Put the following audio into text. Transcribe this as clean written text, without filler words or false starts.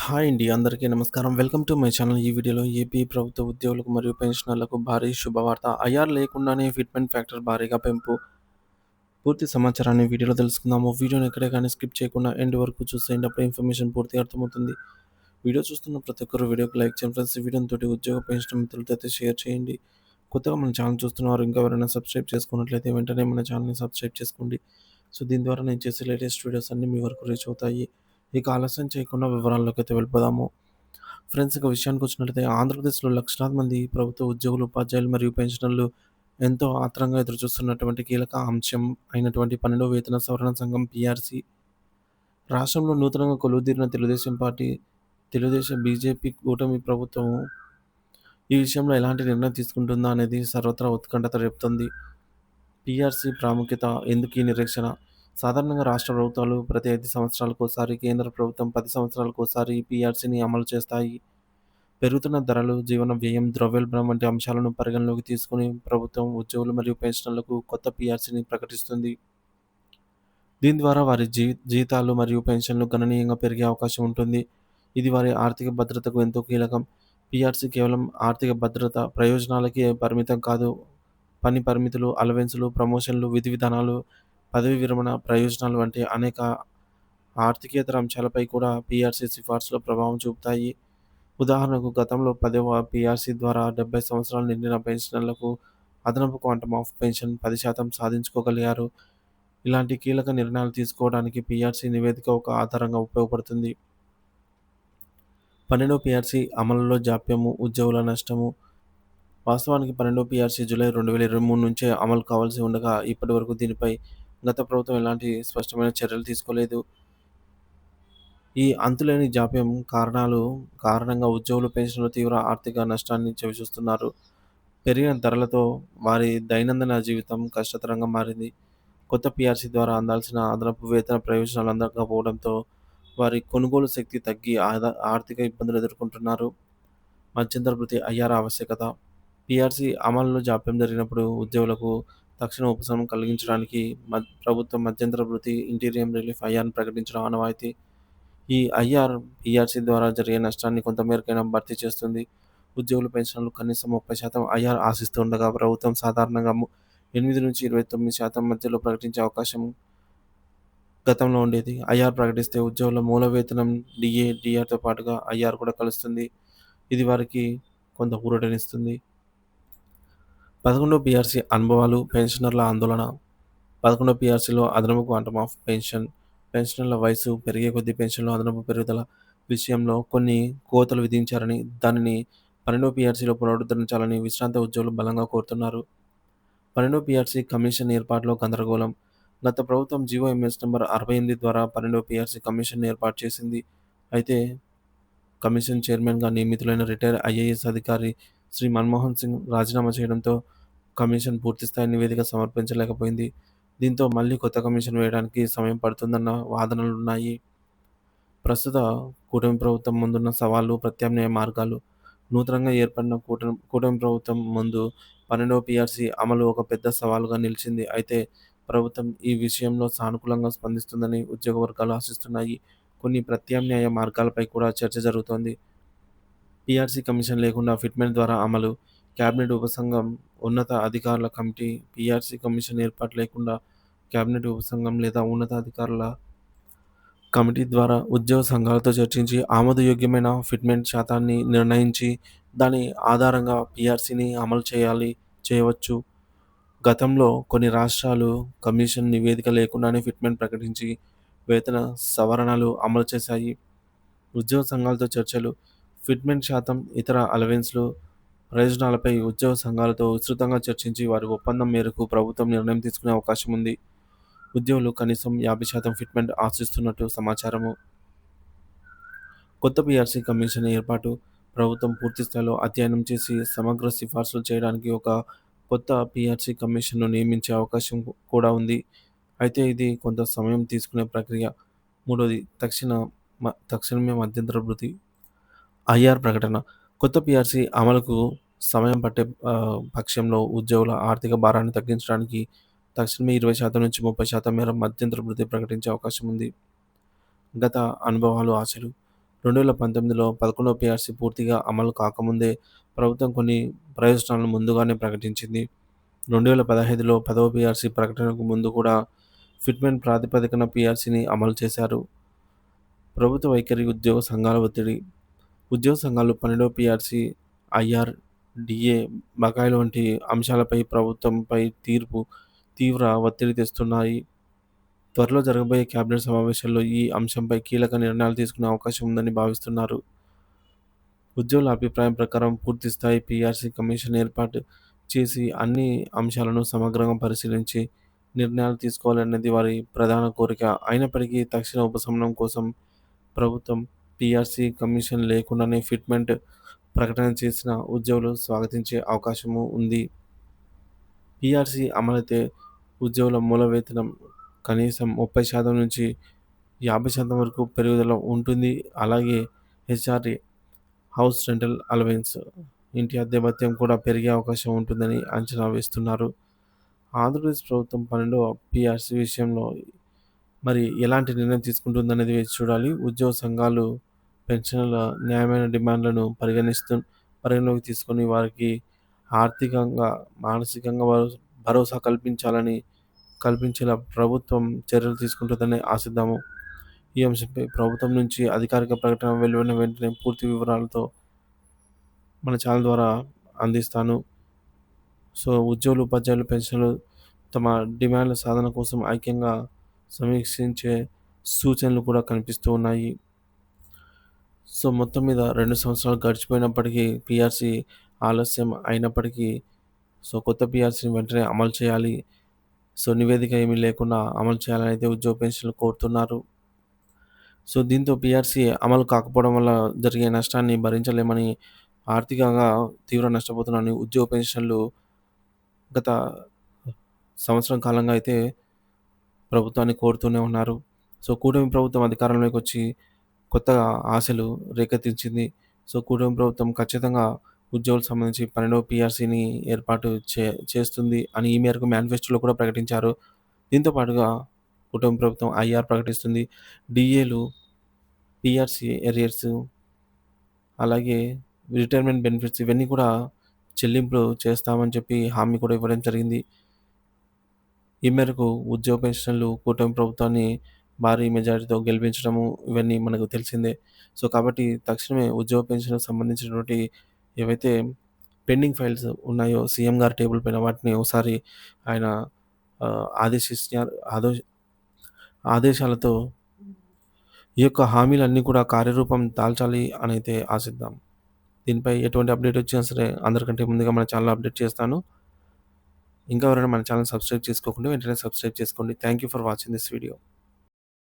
Hi అండి. అందరికీ నమస్కారం. Welcome to my channel. ఈ వీడియోలో ఏపీ ప్రభుత్వ ఉద్యోగులకు మరియు పెన్షనర్లకు భారీ శుభవార్త. ఐఆర్ లేకుండానే ఫిట్‌మెంట్ ఫ్యాక్టర్ భారీగా పెంపు. పూర్తి సమాచారాన్ని వీడియోలో తెలుసుకుందాము. వీడియోని ఎక్కడే కానీ స్కిప్ చేయకుండా ఎండ్ వరకు చూసేయండి. అప్పుడే ఇన్ఫర్మేషన్ పూర్తిగా అర్థమవుతుంది. వీడియో చూస్తున్న ప్రతి ఒక్కరు వీడియోకి లైక్ చేయండి ఫ్రెండ్స్. ఈ వీడియోని తోటి ఉద్యోగ పెన్షన్ మిత్రులతో అయితే షేర్ చేయండి. కొత్తగా మన ఛానల్ చూస్తున్నవారు ఇంకా ఎవరైనా సబ్స్క్రైబ్ చేసుకున్నట్లయితే వెంటనే మన ఛానల్‌ని సబ్స్క్రైబ్ చేసుకోండి. సో, దీని ద్వారా నేను చేసే లేటెస్ట్ వీడియోస్ అన్నీ మీ వరకు రీచ్ అవుతాయి. ఇక ఆలస్యం చేయకుండా వివరాల్లోకి అయితే వెళ్ళిపోదాము. ఫ్రెండ్స్ ఇక విషయానికొచ్చినట్లయితే ఆంధ్రప్రదేశ్‌లో లక్షలాది మంది ప్రభుత్వ ఉద్యోగులు, ఉపాధ్యాయులు మరియు పెన్షనర్లు ఎంతో ఆత్రంగా ఎదురుచూస్తున్నటువంటి కీలక అంశం అయినటువంటి 12వ వేతన సవరణ సంఘం పీఆర్సీ రాష్ట్రంలో నూతనంగా కొలువుదీరిన తెలుగుదేశం పార్టీ, బీజేపీ కూటమి ప్రభుత్వం ఈ విషయంలో ఎలాంటి నిర్ణయం తీసుకుంటుందా అనేది సర్వత్రా ఉత్కంఠత రేపుతోంది. పీఆర్సీ ప్రాముఖ్యత, ఎందుకు ఈ నిరీక్షణ? సాధారణంగా రాష్ట్ర ప్రభుత్వాలు ప్రతి 5 సంవత్సరాలకోసారి, కేంద్ర ప్రభుత్వం 10 సంవత్సరాలకోసారి పీఆర్సీని అమలు చేస్తాయి. పెరుగుతున్న ధరలు, జీవన వ్యయం, ద్రవ్యోల్బణం వంటి అంశాలను పరిగణలోకి తీసుకొని ప్రభుత్వం ఉద్యోగులు మరియు పెన్షనర్లకు కొత్త పీఆర్సీని ప్రకటిస్తుంది. దీని ద్వారా వారి జీతాలు మరియు పెన్షన్లు గణనీయంగా పెరిగే అవకాశం ఉంటుంది. ఇది వారి ఆర్థిక భద్రతకు ఎంతో కీలకం. పీఆర్సీ కేవలం ఆర్థిక భద్రత ప్రయోజనాలకే పరిమితం కాదు. పని పరిమితులు, అలవెన్సులు, ప్రమోషన్లు, విధి విధానాలు, పదవీ విరమణ ప్రయోజనాలు వంటి అనేక ఆర్థికేతర అంశాలపై కూడా పీఆర్సీ సిఫార్సులు ప్రభావం చూపుతాయి. ఉదాహరణకు గతంలో 10వ పీఆర్సీ ద్వారా 70 సంవత్సరాలు నిండిన పెన్షనర్లకు అదనపు క్వాంటమ్ ఆఫ్ పెన్షన్ 10% సాధించుకోగలిగారు. ఇలాంటి కీలక నిర్ణయాలు తీసుకోవడానికి పీఆర్సీ నివేదిక ఒక ఆధారంగా ఉపయోగపడుతుంది. 12వ పీఆర్సీ అమలులో జాప్యము, ఉద్యోగుల నష్టము. వాస్తవానికి 12వ పీఆర్సీ జూలై 2023 నుంచే అమలు కావాల్సి ఉండగా ఇప్పటివరకు దీనిపై గత ప్రభుత్వం ఎలాంటి స్పష్టమైన చర్యలు తీసుకోలేదు. ఈ అంతులేని జాప్యం కారణంగా ఉద్యోగులు, పెన్షనర్లు తీవ్ర ఆర్థిక నష్టాన్ని చవిచూస్తున్నారు. పెరిగిన ధరలతో వారి దైనందిన జీవితం కష్టతరంగా మారింది. కొత్త పీఆర్సీ ద్వారా అందాల్సిన అదనపు వేతన ప్రయోజనాలు అందకపోవడంతో వారి కొనుగోలు శక్తి తగ్గి ఆర్థిక ఇబ్బందులు ఎదుర్కొంటున్నారు. మధ్యంతర భృతి ఐఆర్ ఆవశ్యకత. పీఆర్సీ అమలులో జాప్యం జరిగినప్పుడు ఉద్యోగులకు తక్షణ ఉపశమనం కలిగించడానికి ప్రభుత్వం మధ్యంతర భృతి, ఇంటీరియం రిలీఫ్ ఐఆర్‌ను ప్రకటించడం ఆనవాయితీ. ఈ ఐఆర్ పీఆర్సీ ద్వారా జరిగే నష్టాన్ని కొంతమేరకైనా భర్తీ చేస్తుంది. ఉద్యోగులు, పెన్షనర్లు కనీసం 30% ఐఆర్ ఆశిస్తుండగా ప్రభుత్వం సాధారణంగా 8-29% మధ్యలో ప్రకటించే అవకాశం గతంలో ఉండేది. ఐఆర్ ప్రకటిస్తే ఉద్యోగుల మూల వేతనం, డీఏ, డీఆర్‌తో పాటుగా ఐఆర్ కూడా కలుస్తుంది. ఇది వారికి కొంత ఊరటనిస్తుంది. 11వ పీఆర్సీ అనుభవాలు, పెన్షనర్ల ఆందోళన. 11వ పీఆర్సీలో అదనపు క్వాంటమ్ ఆఫ్ పెన్షనర్ల వయసు పెరిగే కొద్దీ పెన్షన్‌లో అదనపు పెరుగుదల విషయంలో కొన్ని కోతలు విధించారని, దానిని 12వ పీఆర్సీలో పునరుద్ధరించాలని విశ్రాంత ఉద్యోగులు బలంగా కోరుతున్నారు. 12వ పీఆర్సీ కమిషన్ ఏర్పాటులో గందరగోళం. గత ప్రభుత్వం జీవోఎంఎస్ నంబర్ 68 ద్వారా 12వ పీఆర్సీ కమిషన్‌ను ఏర్పాటు చేసింది. అయితే కమిషన్ చైర్మన్‌గా నియమితులైన రిటైర్డ్ ఐఏఎస్ అధికారి శ్రీ మన్మోహన్ సింగ్ రాజీనామా చేయడంతో కమిషన్ పూర్తిస్థాయి నివేదిక సమర్పించలేకపోయింది. దీంతో మళ్లీ కొత్త కమిషన్ వేయడానికి సమయం పడుతుందన్న వాదనలున్నాయి. ప్రస్తుత కూటమి ప్రభుత్వం ముందున్న సవాళ్లు, ప్రత్యామ్నాయ మార్గాలు. నూతనంగా ఏర్పడిన కూటమి ప్రభుత్వం ముందు 12వ పీఆర్సీ అమలు ఒక పెద్ద సవాలుగా నిలిచింది. అయితే ప్రభుత్వం ఈ విషయంలో సానుకూలంగా స్పందిస్తుందని ఉద్యోగ వర్గాలు ఆశిస్తున్నాయి. కొన్ని ప్రత్యామ్నాయ మార్గాలపై కూడా చర్చ జరుగుతోంది. పీఆర్సీ కమిషన్ లేకుండా ఫిట్‌మెంట్ ద్వారా అమలు. కేబినెట్ ఉపసంఘం, ఉన్నత అధికారుల కమిటీ. పీఆర్సీ కమిషన్ ఏర్పాటు లేకుండా కేబినెట్ ఉపసంఘం లేదా ఉన్నతాధికారుల కమిటీ ద్వారా ఉద్యోగ సంఘాలతో చర్చించి ఆమోదయోగ్యమైన ఫిట్‌మెంట్ శాతాన్ని నిర్ణయించి దాని ఆధారంగా పీఆర్సీని అమలు చేయవచ్చు. గతంలో కొన్ని రాష్ట్రాలు కమిషన్ నివేదిక లేకుండానే ఫిట్‌మెంట్ ప్రకటించి వేతన సవరణలు అమలు చేశాయి. ఉద్యోగ సంఘాలతో చర్చలు. ఫిట్‌మెంట్ శాతం, ఇతర అలవెన్స్‌లు, ప్రయోజనాలపై ఉద్యోగ సంఘాలతో విస్తృతంగా చర్చించి వారి ఒప్పందం మేరకు ప్రభుత్వం నిర్ణయం తీసుకునే అవకాశం ఉంది. ఉద్యోగులు కనీసం 50% ఫిట్‌మెంట్ ఆశిస్తున్నట్టు సమాచారము. కొత్త పీఆర్సీ కమిషన్ ఏర్పాటు. ప్రభుత్వం పూర్తిస్థాయిలో అధ్యయనం చేసి సమగ్ర సిఫార్సులు చేయడానికి ఒక కొత్త పీఆర్సీ కమిషన్‌ను నియమించే అవకాశం కూడా ఉంది. అయితే ఇది కొంత సమయం తీసుకునే ప్రక్రియ. మూడోది తక్షణమే మధ్యంతర భృతి ఐఆర్ ప్రకటన. కొత్త పీఆర్సీ అమలుకు సమయం పట్టే పక్షంలో ఉద్యోగుల ఆర్థిక భారాన్ని తగ్గించడానికి తక్షణమే 20% నుంచి 30% మేర మధ్యంతర భృతి ప్రకటించే అవకాశం ఉంది. గత అనుభవాలు, ఆశలు. 2019లో 11వ పీఆర్సీ పూర్తిగా అమలు కాకముందే ప్రభుత్వం కొన్ని ప్రయోజనాలను ముందుగానే ప్రకటించింది. 2015లో 10వ పీఆర్సీ ప్రకటనకు ముందు కూడా ఫిట్‌మెంట్ ప్రాతిపదికన పీఆర్సీని అమలు చేశారు. ప్రభుత్వ వైఖరి, ఉద్యోగ సంఘాల ఒత్తిడి. ఉద్యోగ సంఘాలు 12వ పీఆర్సీ, ఐఆర్, డీఏ బకాయిల వంటి అంశాలపై ప్రభుత్వంపై తీవ్ర ఒత్తిడి తెస్తున్నాయి. త్వరలో జరగబోయే కేబినెట్ సమావేశాల్లో ఈ అంశంపై కీలక నిర్ణయాలు తీసుకునే అవకాశం ఉందని భావిస్తున్నారు. ఉద్యోగుల అభిప్రాయం ప్రకారం పూర్తిస్థాయి పీఆర్సీ కమిషన్ ఏర్పాటు చేసి అన్ని అంశాలను సమగ్రంగా పరిశీలించి నిర్ణయాలు తీసుకోవాలన్నది వారి ప్రధాన కోరిక. అయినప్పటికీ తక్షణ ఉపశమనం కోసం ప్రభుత్వం పీఆర్సీ కమిషన్ లేకుండానే ఫిట్‌మెంట్ ప్రకటన చేసిన ఉద్యోగులు స్వాగతించే అవకాశము ఉంది. పీఆర్సీ అమలైతే ఉద్యోగుల మూల వేతనం కనీసం 30% నుంచి 50% వరకు పెరుగుదల ఉంటుంది. అలాగే హెచ్ఆర్ఏ, హౌస్ రెంటల్ అలవెన్స్, ఇంటి అద్దె భత్యం కూడా పెరిగే అవకాశం ఉంటుందని అంచనా వేస్తున్నారు. ఆంధ్రప్రదేశ్ ప్రభుత్వం 12వ పీఆర్సీ విషయంలో మరి ఎలాంటి నిర్ణయం తీసుకుంటుందనేది వేచి చూడాలి. ఉద్యోగ సంఘాలు పెన్షనర్ల న్యాయమైన డిమాండ్లను పరిగణలోకి తీసుకొని వారికి ఆర్థికంగా, మానసికంగా భరోసా కల్పించేలా ప్రభుత్వం చర్యలు తీసుకుంటుందని ఆశిద్దాము. ఈ అంశంపై ప్రభుత్వం నుంచి అధికారిక ప్రకటన వెలువడిన వెంటనే పూర్తి వివరాలతో మన ఛానల్ ద్వారా అందిస్తాను. సో, ఉద్యోగులు, ఉపాధ్యాయులు, పెన్షనర్లు తమ డిమాండ్ల సాధన కోసం ఐక్యంగా సమీక్షించే సూచనలు కూడా కనిపిస్తూ ఉన్నాయి. సో, మొత్తం మీద 2 సంవత్సరాలు గడిచిపోయినప్పటికీ పీఆర్సీ ఆలస్యం అయినప్పటికీ కొత్త పీఆర్సీని వెంటనే అమలు చేయాలి. నివేదిక ఏమీ లేకుండా అమలు చేయాలని అయితే ఉద్యోగ పెన్షనర్లు కోరుతున్నారు. దీంతో పీఆర్సీ అమలు కాకపోవడం వల్ల జరిగే నష్టాన్ని భరించలేమని, ఆర్థికంగా తీవ్ర నష్టపోతున్నారని ఉద్యోగ పెన్షనర్లు గత సంవత్సరం కాలంగా అయితే ప్రభుత్వాన్ని కోరుతూనే ఉన్నారు. కూటమి ప్రభుత్వం అధికారంలోకి వచ్చి కొత్తగా ఆశలు రేకెత్తించింది. కూటమి ప్రభుత్వం ఖచ్చితంగా ఉద్యోగులకు సంబంధించి 12వ పీఆర్సీని ఏర్పాటు చేస్తుంది అని ఈ మేరకు మేనిఫెస్టోలో కూడా ప్రకటించారు. దీంతో పాటుగా కూటమి ప్రభుత్వం ఐఆర్ ప్రకటిస్తుంది. డీఏలు, పీఆర్సీ ఎరియర్స్, అలాగే రిటైర్మెంట్ బెనిఫిట్స్ ఇవన్నీ కూడా చెల్లింపులు చేస్తామని చెప్పి హామీ కూడా ఇవ్వడం జరిగింది. ఈ మేరకు ఉద్యోగ పెన్షనర్లు కూటమి ప్రభుత్వాన్ని భారీ మెజారిటీతో గెలిపించడము ఇవన్నీ మనకు తెలిసిందే. కాబట్టి తక్షణమే ఉద్యోగ పెన్షన్‌కి సంబంధించినటువంటి ఏవైతే పెండింగ్ ఫైల్స్ ఉన్నాయో సీఎం గారి టేబుల్ పైన వాటిని ఒకసారి ఆయన ఆదేశించారు. ఆదేశాలతో ఈ యొక్క హామీలన్నీ కూడా కార్యరూపం దాల్చాలి అనైతే ఆశిద్దాం. దీనిపై ఎటువంటి అప్డేట్ వచ్చినా సరే అందరికంటే ముందుగా మన ఛానల్‌లో అప్డేట్ చేస్తాను. ఇంకా ఎవరైనా మన ఛానల్ సబ్స్క్రైబ్ చేసుకోకుంటే వెంటనే సబ్స్క్రైబ్ చేసుకోండి. Thank you for watching this video.